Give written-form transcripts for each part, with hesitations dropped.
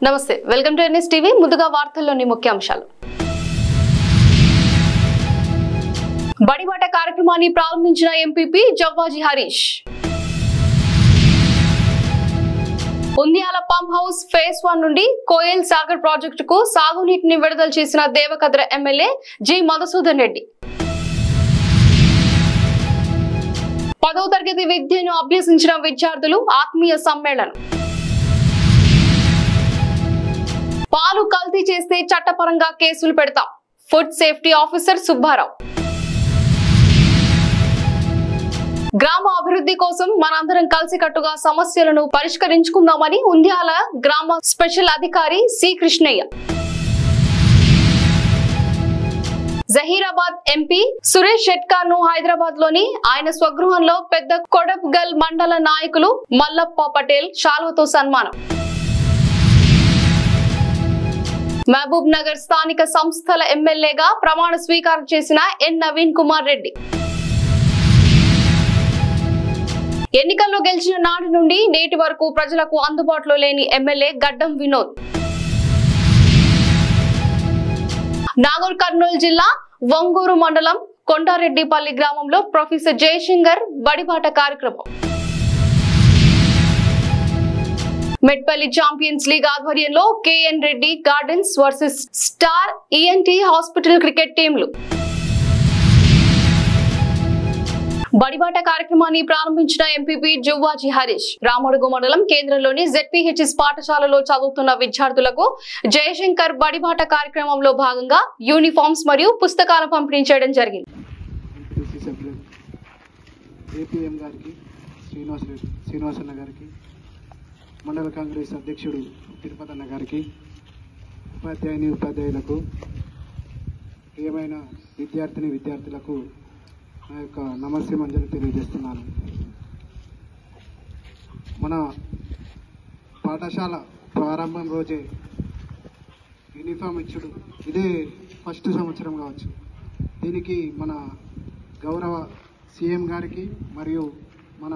నమస్తే, welcome to NS TV. ముందుగా వార్తల్లోని ముఖ్యాంశాలు. బడిబాట కార్యక్రమాన్ని ప్రారంభించిన MPP Javvaji Harish. Undyala pump house phase 1 నుండి కోయల్ సాగర్ ప్రాజెక్టుకు సాగునీటిని విడుదల చేసిన దేవకద్ర ఎమ్మెల్యే జి మధుసూదన్ రెడ్డి. 10వ తరగతి విద్యను అభ్యసించిన విద్యార్థులు ఆత్మీయ సమ్మేళనం. పాలు కల్తీ చేస్తే చట్టపరంగా కేసులు పెడతాం, ఫుడ్ సేఫ్టీ ఆఫీసర్ సుబ్బారావు. గ్రామ అభివృద్ధి కోసం మనందరం కలిసికట్టుగా సమస్యలను పరిష్కరించుకుందామని ఉంద్యాల గ్రామ స్పెషల్ అధికారి సి కృష్ణయ్య. జహీరాబాద్ ఎంపీ సురేష్ షెట్కార్ ను హైదరాబాద్ లోని ఆయన స్వగృహంలో పెద్ద కొడబ్గల్ మండల నాయకులు మల్లప్ప పటేల్ శాల్వతో సన్మానం. మహబూబ్ నగర్ స్థానిక సంస్థల ఎమ్మెల్యేగా ప్రమాణ స్వీకారం చేసిన ఎన్ నవీన్ కుమార్ రెడ్డి. ఎన్నికల్లో గెలిచిన నాటి నుండి నేటి వరకు ప్రజలకు అందుబాటులో లేని ఎమ్మెల్యే గడ్డం వినోద్. నాగర్ కర్నూలు జిల్లా వంగూరు మండలం కొండారెడ్డిపల్లి గ్రామంలో ప్రొఫెసర్ జయశంకర్ బడిబాట కార్యక్రమం. మెట్పల్లి ఛాంపియన్స్ లీగ్ ఆధ్వర్యంలో KN Reddy gardens versus star ENT hospital cricket టీంలు. బడిబాట కార్యక్రమాన్ని ప్రారంభించిన ఎంపీపీ జవ్వాజీ హరీష్. రామడుగు మండలం కేంద్రంలోని జెడ్పీహెచ్ఎస్ పాఠశాలలో చదువుతున్న విద్యార్థులకు జయశంకర్ బడిబాట కార్యక్రమంలో భాగంగా యూనిఫామ్స్ మరియు పుస్తకాలు పంపిణీ చేయడం జరిగింది. మండల కాంగ్రెస్ అధ్యక్షుడు తిరుపతి అన్న గారికి, ఉపాధ్యాయులకు, ప్రియమైన విద్యార్థులకు నా యొక్క నమస్తే మంజలు తెలియజేస్తున్నాను. మన పాఠశాల ప్రారంభం రోజే యూనిఫామ్ ఇచ్చుడు ఇదే ఫస్ట్ సంవత్సరం కావచ్చు. దీనికి మన గౌరవ సీఎం గారికి మరియు మన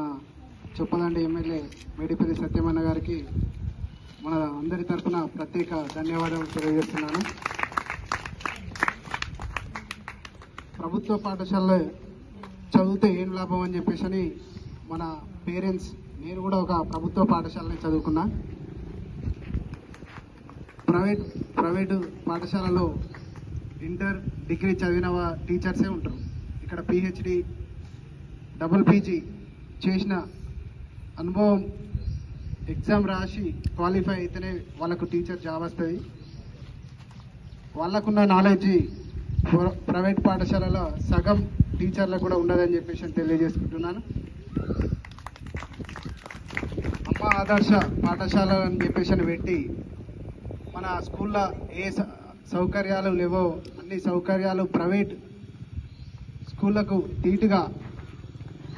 చొప్పదండి ఎమ్మెల్యే మేడిపల్లి సత్యమన్న గారికి మన అందరి తరఫున ప్రత్యేక ధన్యవాదాలు తెలియజేస్తున్నాను. ప్రభుత్వ పాఠశాలలో చదివితే ఏం లాభం అని చెప్పేసి మన పేరెంట్స్, నేను కూడా ఒక ప్రభుత్వ పాఠశాలని చదువుకున్నా. ప్రైవేటు పాఠశాలలో ఇంటర్ డిగ్రీ చదివిన టీచర్సే ఉంటారు. ఇక్కడ పిహెచ్డి డబుల్ పీజీ చేసిన అనుభవం, ఎగ్జామ్ రాసి క్వాలిఫై అయితేనే వాళ్ళకు టీచర్ జాబ్ వస్తుంది. వాళ్ళకున్న నాలెడ్జి ప్రైవేట్ పాఠశాలలో సగం టీచర్లకు కూడా ఉండదని చెప్పేసి తెలియజేసుకుంటున్నాను. అమ్మ ఆదర్శ పాఠశాల అని చెప్పేసి పెట్టి మన స్కూల్లో ఏ సౌకర్యాలు లేవో అన్ని సౌకర్యాలు ప్రైవేట్ స్కూళ్లకు ధీటుగా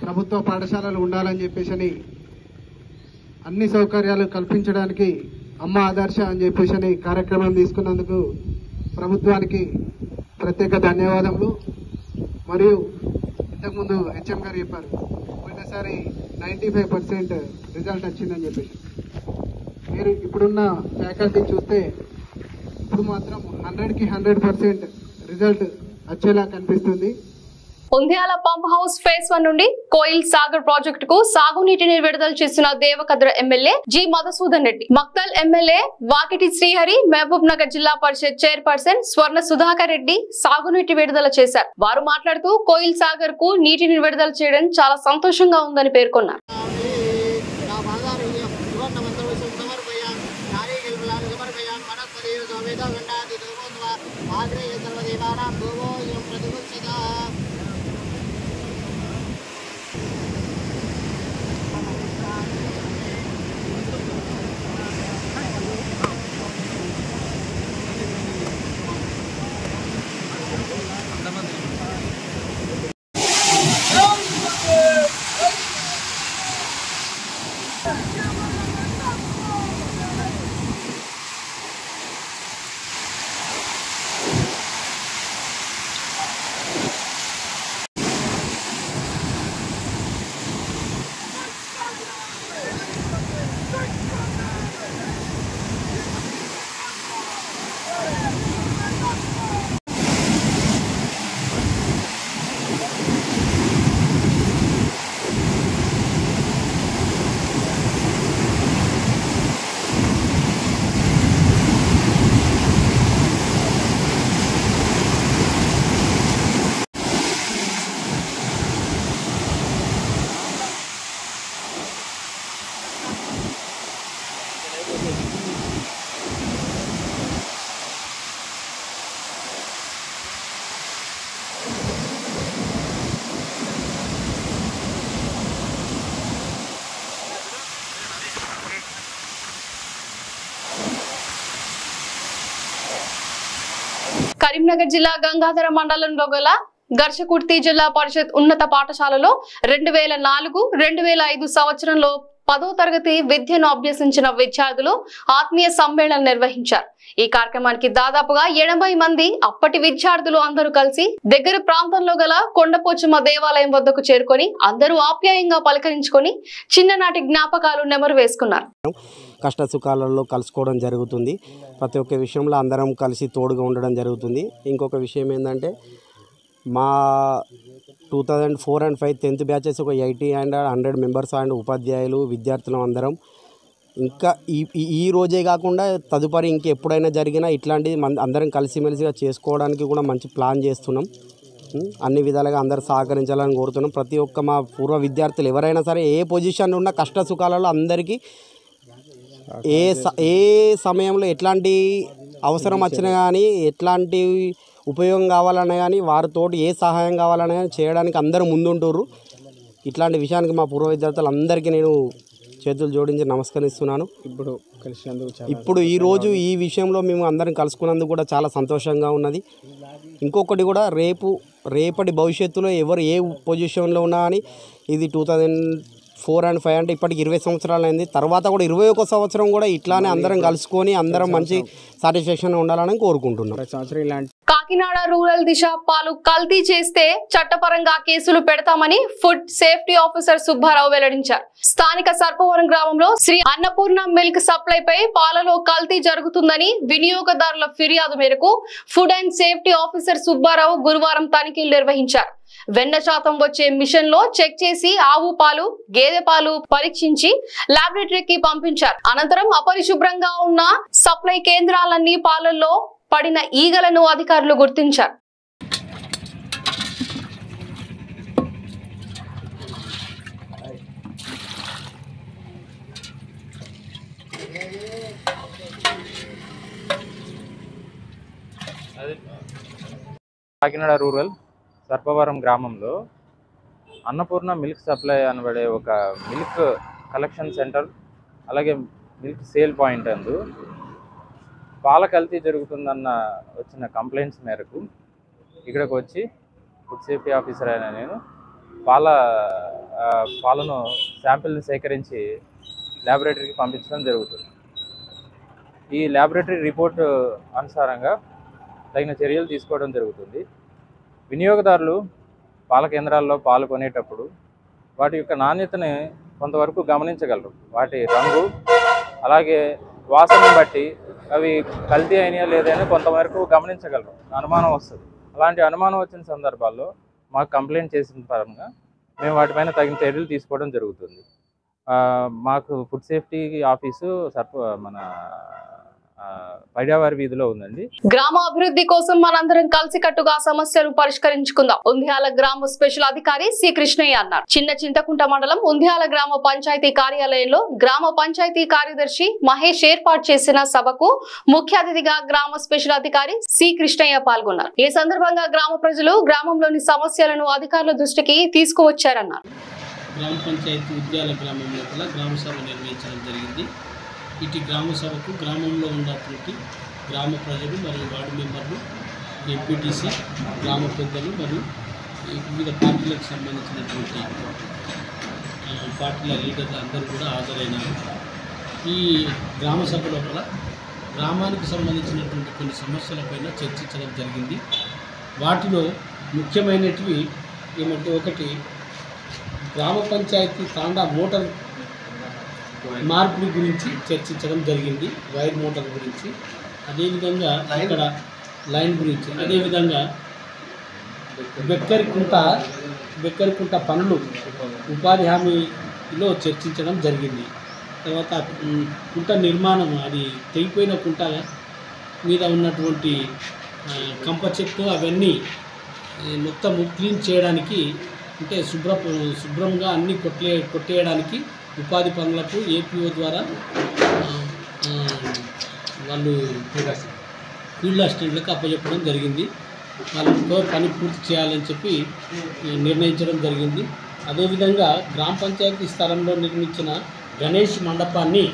ప్రభుత్వ పాఠశాలలు ఉండాలని చెప్పేసి అన్ని సౌకర్యాలు కల్పించడానికి అమ్మ ఆదర్శ అని చెప్పేసి కార్యక్రమం తీసుకున్నందుకు ప్రభుత్వానికి ప్రత్యేక ధన్యవాదములు. మరియు ఇంతకుముందు హెచ్ఎం గారు చెప్పారు, పోయినసారి 95% రిజల్ట్ వచ్చిందని చెప్పేసి. మీరు ఇప్పుడున్న ఫ్యాకల్టీ చూస్తే ఇప్పుడు మాత్రం 100కి 100% రిజల్ట్ వచ్చేలా కనిపిస్తుంది. ఉంద్యాల పంప్ హౌస్ ఫేజ్ 1 నుండి కోయిల్ సాగర్ ప్రాజెక్టుకు సాగునీటిని విడుదల చేసిన Devarkadra MLA G Madhusudan Reddy. Makthal MLA Vakiti Srihari, Mahabubnagar zilla parishad chairperson స్వర్ణ సుధాకర్ రెడ్డి సాగునీటి విడుదల చేశారు. వారు మాట్లాడుతూ కోయిల్ సాగర్ కు నీటిని విడుదల చేయడం చాలా సంతోషంగా ఉందని పేర్కొన్నారు. కరీంనగర్ జిల్లా గంగాధర మండలంలో గల గర్షకుర్తి జిల్లా పరిషత్ ఉన్నత పాఠశాలలో 2004-2005 సంవత్సరంలో 10వ తరగతి విద్యను అభ్యసించిన విద్యార్థులు ఆత్మీయ సమ్మేళనం నిర్వహించారు. ఈ కార్యక్రమానికి దాదాపుగా 80 మంది అప్పటి విద్యార్థులు అందరూ కలిసి దగ్గర ప్రాంతంలో గల కొండపోచమ్మ దేవాలయం వద్దకు చేరుకొని అందరూ ఆప్యాయంగా పలకరించుకొని చిన్ననాటి జ్ఞాపకాలు నెమరు వేసుకున్నారు. కష్ట సుఖాలలో కలుసుకోవడం జరుగుతుంది. ప్రతి ఒక్క విషయంలో అందరం కలిసి తోడుగా ఉండడం జరుగుతుంది. ఇంకొక విషయం ఏంటంటే మా 2004 and 5 10th బ్యాచెస్ ఒక 80 and 100 మెంబర్స్ అండ్ ఉపాధ్యాయులు విద్యార్థులు అందరం ఇంకా ఈ రోజే కాకుండా తదుపరి ఇంకెప్పుడైనా జరిగినా ఇట్లాంటిది అందరం కలిసిమెలిసిగా చేసుకోవడానికి కూడా మంచి ప్లాన్ చేస్తున్నాం. అన్ని విధాలుగా అందరూ సహకరించాలని కోరుతున్నాం. ప్రతి ఒక్క మా పూర్వ విద్యార్థులు ఎవరైనా సరే ఏ పొజిషన్లో ఉన్న కష్ట సుఖాలలో అందరికీ ఏ సమయంలో ఎట్లాంటి అవసరం వచ్చినా కానీ ఎట్లాంటి ఉపయోగం కావాలన్నా కానీ వారితోటి ఏ సహాయం కావాలన్నా కానీ చేయడానికి అందరూ ముందుంటారు. ఇట్లాంటి విషయానికి మా పూర్వ విద్యార్థులు అందరికీ నేను చేతులు జోడించి నమస్కరిస్తున్నాను. ఇప్పుడు ఈరోజు ఈ విషయంలో మేము అందరం కలుసుకున్నందుకు కూడా చాలా సంతోషంగా ఉన్నది. ఇంకొకటి కూడా రేపటి భవిష్యత్తులో ఎవరు ఏ పొజిషన్లో ఉన్నా కానీ ఇది 2004 and 5 అంటే ఇప్పటికి 20 సంవత్సరాలు అయింది. తర్వాత కూడా 21 సంవత్సరం కూడా ఇట్లానే అందరం కలుసుకొని అందరం మంచి సాటిస్ఫాక్షన్ ఉండాలని కోరుకుంటున్నాం. కాకినాడ రూరల్ దిశ పాలు కల్తీ చేస్తే చట్టపరంగా కేసులు పెడతామని ఫుడ్ సేఫ్టీ ఆఫీసర్ సుబ్బారావు వెల్లడించారు. స్థానిక సర్పవరం గ్రామంలో శ్రీ అన్నపూర్ణ మిల్క్ సప్లైపై పాలలో కల్తీ జరుగుతుందని వినియోగదారుల ఫిర్యాదు మేరకు food and safety officer Subbarao గురువారం తనిఖీలు నిర్వహించారు. వెన్న శాతం వచ్చే మిషన్ లో చెక్ చేసి ఆవు పాలు, గేదె పాలు పరీక్షించి లాబొరేటరీకి పంపించారు. అనంతరం అపరిశుభ్రంగా ఉన్న సప్లై కేంద్రాలన్నీ పాలల్లో పడిన ఈగలను అధికారులు గుర్తించారు. కాకినాడ రూరల్ సర్పవరం గ్రామంలో అన్నపూర్ణ మిల్క్ సప్లై అనబడే ఒక మిల్క్ కలెక్షన్ సెంటర్ అలాగే మిల్క్ సేల్ పాయింట్ అందు పాల కల్తీ జరుగుతుందన్న వచ్చిన కంప్లైంట్స్ మేరకు ఇక్కడికి వచ్చి ఫుడ్ సేఫ్టీ ఆఫీసర్ అయిన నేను పాలను శాంపిల్ని సేకరించి ల్యాబొరేటరీకి పంపించడం జరుగుతుంది. ఈ ల్యాబొరేటరీ రిపోర్ట్ అనుసారంగా తగిన చర్యలు తీసుకోవడం జరుగుతుంది. వినియోగదారులు పాల కేంద్రాల్లో పాలు కొనేటప్పుడు వాటి యొక్క నాణ్యతని కొంతవరకు గమనించగలరు. వాటి రంగు అలాగే వాసనను బట్టి అవి కల్తీ అయినా లేదని కొంతవరకు గమనించగలరు. అనుమానం వస్తుంది. అలాంటి అనుమానం వచ్చిన సందర్భాల్లో మాకు కంప్లైంట్ చేసిన పరంగా మేము వాటిపైన తగిన చర్యలు తీసుకోవడం జరుగుతుంది. మాకు ఫుడ్ సేఫ్టీ ఆఫీసు మన పైడావారి వీధిలో ఉందండి. గ్రామ అభివృద్ధి కోసం మనందరం కలిసికట్టుగా సమస్యలు పరిష్కరించుకుందాం ఉంధ్యాల గ్రామ స్పెషల్ అధికారి సి కృష్ణయ్య అన్నారు. చిన్న చింతకుంట మండలం ఉంధ్యాల గ్రామ పంచాయతీ కార్యాలయంలో గ్రామ పంచాయతీ కార్యదర్శి మహేష్ ఏర్పాటు చేసిన సభకు ముఖ్య అతిథిగా గ్రామ స్పెషల్ అధికారి సి కృష్ణయ్య పాల్గొన్నారు. ఈ సందర్భంగా గ్రామ ప్రజలు గ్రామంలోని సమస్యలను అధికారుల దృష్టికి తీసుకువచ్చారన్నారు. గ్రామ పంచాయతీ ఉద్యాల గ్రామం లోపల గ్రామ సభ నిర్వహించడం జరిగింది. ఇటు గ్రామ సభకు గ్రామంలో ఉన్నటువంటి గ్రామ ప్రజలు మరియు వార్డు మెంబర్లు, ఎంపీటీసీ, గ్రామ పెద్దలు మరియు వివిధ పార్టీలకు సంబంధించినటువంటి పార్టీల లీడర్లు అందరూ కూడా హాజరైనారు. ఈ గ్రామ సభ లోపల గ్రామానికి సంబంధించినటువంటి కొన్ని సమస్యలపైన చర్చించడం జరిగింది. వాటిలో ముఖ్యమైనటివి ఏమంటే, ఒకటి గ్రామ పంచాయతీ తాండా మోటార్ మార్పిడి గురించి చర్చించడం జరిగింది, వైర్ మోటార్ గురించి, అదేవిధంగా ఇక్కడ లైన్ గురించి, అదేవిధంగా బెక్కరికుంట పనులు ఉపాధి హామీలో చర్చించడం జరిగింది. తర్వాత కుంట నిర్మాణం, అది తెగిపోయిన కుంట మీద ఉన్నటువంటి కంప చెట్టు అవన్నీ మొత్తం క్లీన్ చేయడానికి, అంటే శుభ్రంగా అన్నీ కొట్టేయడానికి ఉపాధి పనులకు ఏపీఓ ద్వారా వాళ్ళు ఫీల్డ్ అసిస్టెంట్లకు అప్పచెప్పడం జరిగింది. వాళ్ళతో పని పూర్తి చేయాలని చెప్పి నిర్ణయించడం జరిగింది. అదేవిధంగా గ్రామ పంచాయతీ స్థలంలో నిర్మించిన గణేష్ మండపాన్ని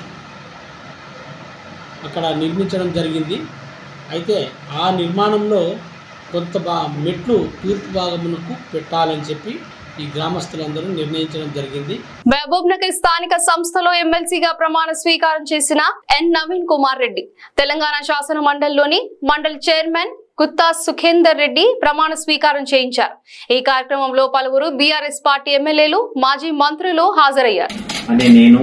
అక్కడ నిర్మించడం జరిగింది. అయితే ఆ నిర్మాణంలో కొంత మెట్లు తూర్పు భాగమునకు పెట్టాలని చెప్పి ఈ గ్రామస్తులందరూ నిర్ణయించడం జరిగింది. మహబూబ్ నగర్ స్థానిక సంస్థలో ఎమ్మెల్సీగా ప్రమాణ స్వీకారం చేసిన ఎన్ నవీన్ కుమార్ రెడ్డి తెలంగాణ శాసన మండలిలోని మండలి చైర్మన్ గుత్తా సుఖేందర్ రెడ్డి ప్రమాణ స్వీకారం చేయించారు. ఈ కార్యక్రమంలో పలువురు బీఆర్ఎస్ పార్టీ ఎమ్మెల్యేలు, మాజీ మంత్రులు హాజరయ్యారు. నేను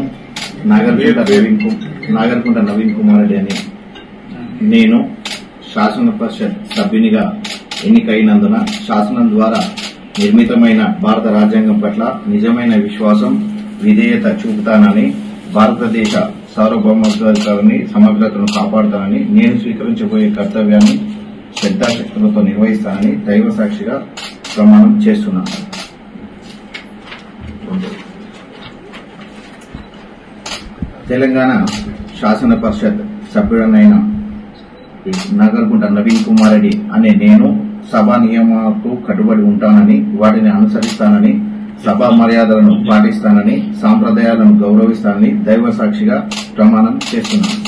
నాగర్కుంట నవీన్ కుమార్ రెడ్డి అని నేను శాసన పరిషత్ సభ్యునిగా ఎన్నికైనందున శాసనం ద్వారా నిర్మితమైన భారత రాజ్యాంగం పట్ల నిజమైన విశ్వాసం, విధేయత చూపుతానని, భారతదేశ సార్వభౌమత్వాన్ని సమగ్రతను కాపాడుతానని, నేను స్వీకరించబోయే కర్తవ్యాన్ని శ్రద్ధాశక్తులతో నిర్వహిస్తానని దైవ సాక్షిగా ప్రమాణం చేస్తున్నాను. తెలంగాణ శాసన పరిషత్ సభ్యుడనైన నాగర్కుంట నవీన్ కుమార్ రెడ్డి అనే నేను సభా నియమాలకు కట్టుబడి ఉంటానని, వాటిని అనుసరిస్తానని, సభా మర్యాదలను పాటిస్తానని, సాంప్రదాయాలను గౌరవిస్తానని దైవ సాక్షిగా ప్రమాణం చేస్తున్నాను.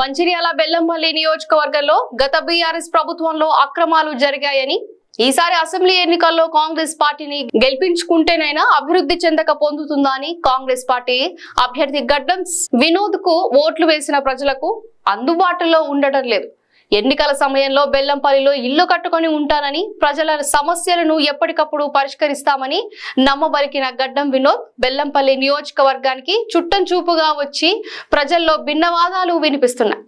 మంచిర్యాల బెల్లంపల్లి నియోజకవర్గంలో గత బీఆర్ఎస్ ప్రభుత్వంలో అక్రమాలు జరిగాయని, ఈసారి అసెంబ్లీ ఎన్నికల్లో కాంగ్రెస్ పార్టీని గెలిపించుకుంటేనైనా అభివృద్ధి చెందక పొందుతుందని కాంగ్రెస్ పార్టీ అభ్యర్థి గడ్డం వినోద్ కు ఓట్లు వేసిన ప్రజలకు అందుబాటులో ఉండడం లేదు. ఎన్నికల సమయంలో బెల్లంపల్లిలో ఇల్లు కట్టుకొని ఉంటానని, ప్రజల సమస్యలను ఎప్పటికప్పుడు పరిష్కరిస్తామని నమ్మబలికిన గడ్డం వినోద్ బెల్లంపల్లి నియోజకవర్గానికి చుట్టం చూపుగా వచ్చి ప్రజల్లో భిన్నవాదాలు వినిపిస్తున్నాయి.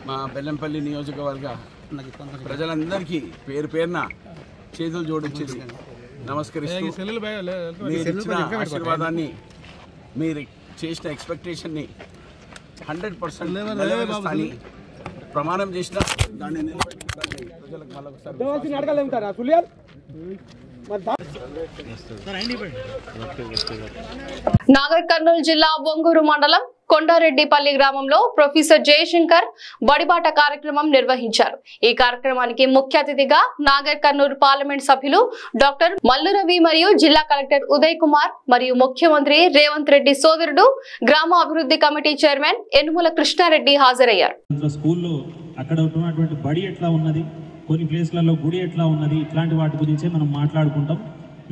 మా బెల్లంపల్లి నియోజకవర్గ ప్రజలందరికీ పేరు పేరున చేతులు జోడించేసి నమస్కరిస్తూ, మీరు ఇచ్చిన ఆశీర్వాదాన్ని, మీరు చేసిన ఎక్స్పెక్టేషన్ని 100% నెరవేరుస్తానని ప్రమాణం చేసిన దాన్ని నాగర్ కర్నూలు జిల్లా బొంగూరు మండలం కొండారెడ్డిపల్లి గ్రామంలో ప్రొఫెసర్ జయశంకర్ బడిబాట కార్యక్రమం నిర్వహించారు. ఈ కార్యక్రమానికి ముఖ్య అతిథిగా నాగర్ కర్నూలు పార్లమెంట్ సభ్యులు డాక్టర్ మల్లు రవి మరియు జిల్లా కలెక్టర్ ఉదయ్ కుమార్ మరియు ముఖ్యమంత్రి రేవంత్ రెడ్డి సోదరుడు గ్రామ అభివృద్ధి కమిటీ చైర్మన్ యనుమల కృష్ణారెడ్డి హాజరయ్యారు. స్కూల్లో అక్కడ ఉన్నటువంటి బడి ఎట్లా ఉన్నది, కొన్ని ప్లేస్లలో గుడి ఎట్లా ఉన్నది, ఇట్లాంటి వాటి గురించే మనం మాట్లాడుకుంటాం.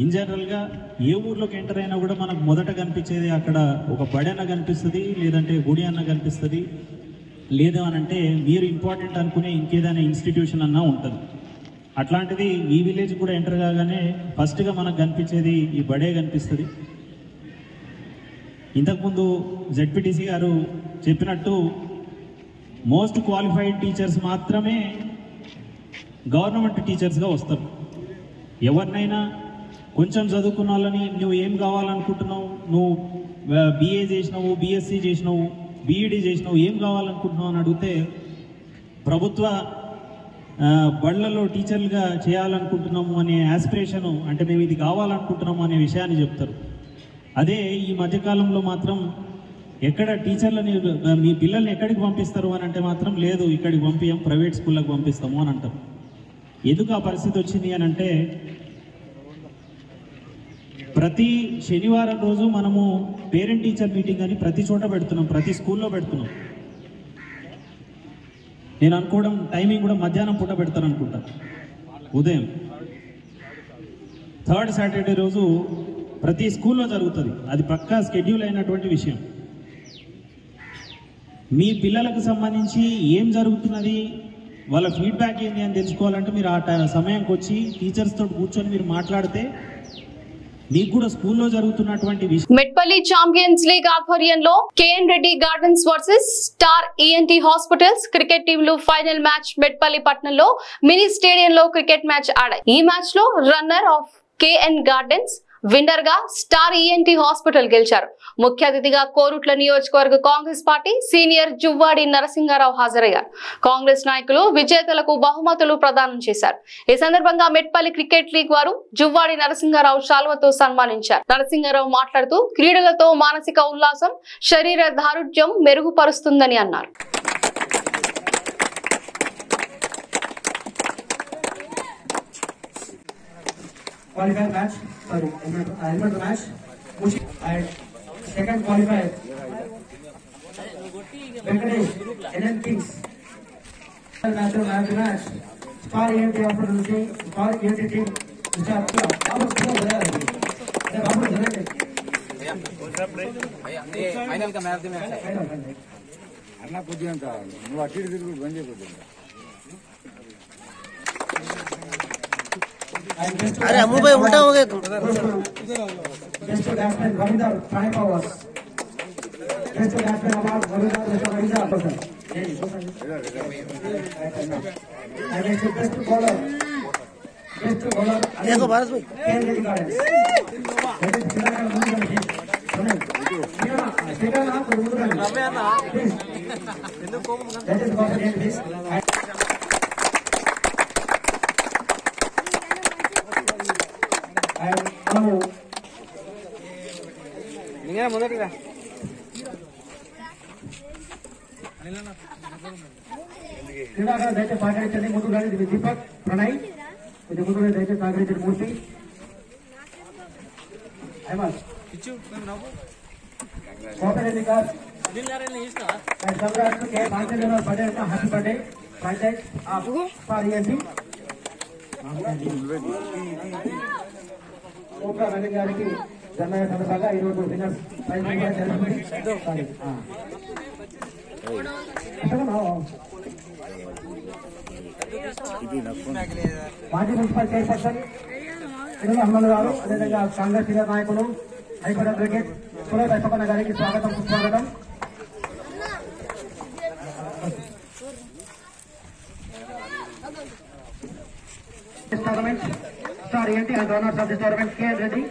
ఇన్ జనరల్గా ఏ ఊర్లోకి ఎంటర్ అయినా కూడా మనకు మొదట కనిపించేది అక్కడ ఒక బడి అన్న కనిపిస్తుంది, లేదంటే గుడి అన్న కనిపిస్తుంది, లేదు అని అంటే మీరు ఇంపార్టెంట్ అనుకునే ఇంకేదైనా ఇన్స్టిట్యూషన్ అన్నా ఉంటుంది. అట్లాంటిది ఈ విలేజ్ కూడా ఎంటర్ కాగానే ఫస్ట్గా మనకు కనిపించేది ఈ బడే కనిపిస్తుంది. ఇంతకుముందు జెడ్పీటీసీ గారు చెప్పినట్టు మోస్ట్ క్వాలిఫైడ్ టీచర్స్ మాత్రమే గవర్నమెంట్ టీచర్స్గా వస్తారు. ఎవరినైనా కొంచెం చదువుకున్న వాళ్ళని నువ్వు ఏం కావాలనుకుంటున్నావు, నువ్వు BA చేసినావు, BSc చేసినావు, BEd చేసినావు, ఏం కావాలనుకుంటున్నావు అని అడిగితే ప్రభుత్వ బళ్ళల్లో టీచర్లుగా చేయాలనుకుంటున్నాము అనే ఆస్పిరేషను, అంటే మేము ఇది కావాలనుకుంటున్నాము అనే విషయాన్ని చెప్తారు. అదే ఈ మధ్యకాలంలో మాత్రం ఎక్కడ టీచర్లని మీ పిల్లల్ని ఎక్కడికి పంపిస్తారు అని అంటే మాత్రం లేదు, ఇక్కడికి పంపించాం, ప్రైవేట్ స్కూళ్ళకి పంపిస్తాము అని అంటారు. ఎందుకు ఆ పరిస్థితి వచ్చింది అని అంటే ప్రతి శనివారం రోజు మనము పేరెంట్ టీచర్ మీటింగ్ అని ప్రతి చోట పెడుతున్నాం, ప్రతి స్కూల్లో పెడుతున్నాం. నేను అనుకోవడం టైమింగ్ కూడా మధ్యాహ్నం పూట పెడతాను అనుకుంటా, ఉదయం 3rd సాటర్డే రోజు ప్రతి స్కూల్లో జరుగుతుంది. అది పక్కా స్కెడ్యూల్ అయినటువంటి విషయం. మీ పిల్లలకు సంబంధించి ఏం జరుగుతున్నది, వాళ్ళ ఫీడ్బ్యాక్ ఏంటి అని తెలుసుకోవాలంటే మీరు ఆ సమయానికి వచ్చి టీచర్స్తో కూర్చొని మీరు మాట్లాడితే మీకు కూడా స్కూల్లో జరుగుతున్నటువంటి విషయం. మెట్పల్లి ఛాంపియన్స్ లీగ్ ఆధ్వర్యంలో KN Reddy gardens versus star ENT hospitals cricket టీంలు ఫైనల్ మ్యాచ్ మెట్పల్లి పట్టణంలో మినీ స్టేడియంలో క్రికెట్ మ్యాచ్ ఆడాయి. ఈ మ్యాచ్ లో runner of KN gardens winner గా స్టార్ ఈఎన్టీ హాస్పిటల్ గెలిచారు. ముఖ్య అతిథిగా కోరుట్ల నియోజకవర్గ కాంగ్రెస్ పార్టీ సీనియర్ జువ్వాడి నరసింహారావు హాజరయ్యారు. కాంగ్రెస్ నాయకులు విజేతలకు బహుమతులు ప్రదానం చేశారు. ఈ సందర్భంగా మెట్పల్లి క్రికెట్ లీగ్ వారు జువ్వాడి నరసింహారావు శాల్వతో సన్మానించారు. నరసింహారావు మాట్లాడుతూ క్రీడలతో మానసిక ఉల్లాసం, శరీర దారుఢ్యం మెరుగుపరుస్తుందని అన్నారు. Qualifier match, sorry, eliminator match, and second qualifier, Venkatesh, NN Kings. Match, Star ENT Hospital team, Star ENT team, Mr. Final का मैच में अन्ना कुछ अंत अटी बंद अरे अमू भाई उल्टा हो गए तुम. Best batsman Ravinder 5 hours. Best batsman award Ravinder person. And best bowler. Best bowler. देखो भारत भाई. That is మొదటిగా క్రీడాకారులు దయచేసి సహకరించండి. ముందుగా దీపక్ ప్రణయ్ ఇది ముందుగా దయచేసి సహకరించండి. మూర్తి అహ్మద్ పటేల్ హ్యాపీ బర్త్డే పంచాయత్ కోట్ల రవి గారికి జన్మదిన సందర్భంగా ఈరోజు విన్నర్స్ ప్రైజ్ మాజీ మున్సిపల్ చైర్పర్సన్ ఇరుల హనుమంతు గారు, అదేవిధంగా కాంగ్రెస్ సీనియర్ నాయకులు హైకోర్టు అడ్వకేట్ సురేష్ అశోకన్న గారికి స్వాగతం, సుస్వాగతం. Tournament, Star ENT and owners of this tournament, K. Reddy.